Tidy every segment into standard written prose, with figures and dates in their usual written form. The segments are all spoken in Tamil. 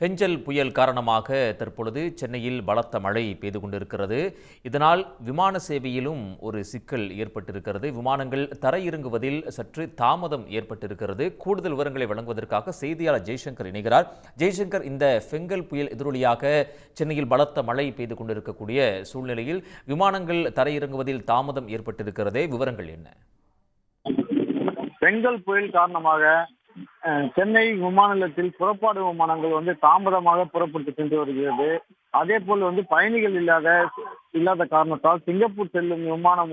பெஞ்சல் புயல் காரணமாக தற்பொழுது சென்னையில் பலத்த மழை பெய்து கொண்டிருக்கிறது. இதனால் விமான சேவையிலும் ஒரு சிக்கல் ஏற்பட்டிருக்கிறது. விமானங்கள் தரையிறங்குவதில் சற்று தாமதம் ஏற்பட்டிருக்கிறது. கூடுதல் விவரங்களை வழங்குவதற்காக செய்தியாளர் ஜெய்சங்கர் இணைகிறார். ஜெய்சங்கர், இந்த பெங்கல் புயல் எதிரொலியாக சென்னையில் பலத்த மழை பெய்து கொண்டிருக்கக்கூடிய சூழ்நிலையில் விமானங்கள் தரையிறங்குவதில் தாமதம் ஏற்பட்டிருக்கிறதே, விவரங்கள் என்ன? பெங்கல் புயல் காரணமாக சென்னை விமான நிலையத்தில் புறப்பாடு விமானங்கள் தாமதமாக புறப்பட்டு சென்று வருகிறது. அதே போல் பயணிகள் இல்லாத காரணத்தால் சிங்கப்பூர் செல்லும் விமானம்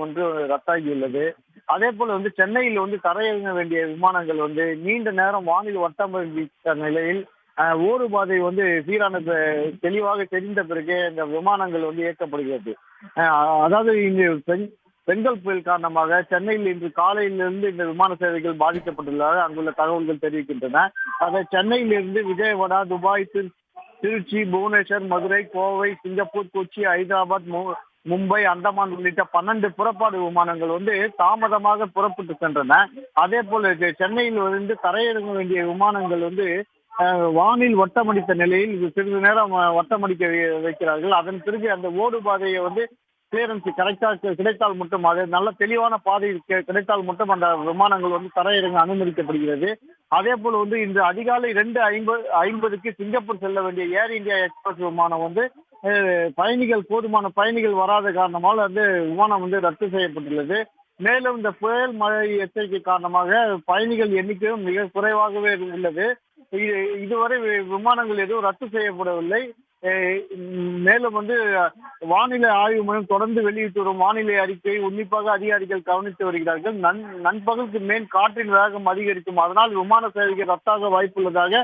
ரத்தாகியுள்ளது. அதே போல் சென்னையில் தரையிறங்க வேண்டிய விமானங்கள் நீண்ட நேரம் வானில் வட்டமடித்த நிலையில் ஓடுபாதை சீரான தெளிவாக தெரிந்த பிறகு இந்த விமானங்கள் இயக்கப்படுகிறது. அதாவது இங்கு பெங்கல் புயல் காரணமாக சென்னையில் இன்று காலையிலிருந்து இந்த விமான சேவைகள் பாதிக்கப்பட்டுள்ளதாக அங்குள்ள தகவல்கள் தெரிவிக்கின்றன. அதை சென்னையிலிருந்து விஜயவாடா, துபாய், திருச்சி, புவனேஸ்வர், மதுரை, கோவை, சிங்கப்பூர், கொச்சி, ஹைதராபாத், மும்பை, அந்தமான் உள்ளிட்ட 12 புறப்பாடு விமானங்கள் தாமதமாக புறப்பட்டு சென்றன. அதே போல சென்னையில் தரையிறங்க வேண்டிய விமானங்கள் வானில் வட்டமடித்த நிலையில் சிறிது நேரம் வட்டமடிக்க வைக்கிறார்கள். அதன் பிறகு அந்த ஓடுபாதையை கிளியரன்ஸ் கரெக்டாக கிடைத்தால் மட்டும், அது நல்ல தெளிவான பாதை கிடைத்தால் மட்டும் அந்த விமானங்கள் தரையிறங்க அனுமதிக்கப்படுகிறது. அதே போல் இன்று அதிகாலை 2:50க்கு சிங்கப்பூர் செல்ல வேண்டிய ஏர் இந்தியா எக்ஸ்பிரஸ் விமானம் போதுமான பயணிகள் வராத காரணமாக விமானம் ரத்து செய்யப்பட்டுள்ளது. மேலும் இந்த புயல் மழை எச்சரிக்கை காரணமாக பயணிகள் எண்ணிக்கையும் மிக குறைவாகவே உள்ளது. இதுவரை விமானங்கள் எதுவும் ரத்து செய்யப்படவில்லை. மேலும் வானிலை ஆய்வு மையம் தொடர்ந்து வெளியிட்டு வரும் வானிலை அறிக்கை உன்னிப்பாக அதிகாரிகள் கவனித்து வருகிறார்கள். நண்பகலுக்கு மேல் காற்றின் வேகம் அதிகரிக்கும், அதனால் விமான சேவைக்கு ரத்தாக வாய்ப்புள்ளதாக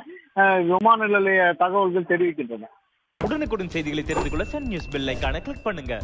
விமான நிலைய தகவல்கள் தெரிவிக்கின்றன. உடனுக்குடன் செய்திகளை தெரிந்து கொள்ள சன் நியூஸ் பெல் ஐகானை கிளிக் பண்ணுங்க.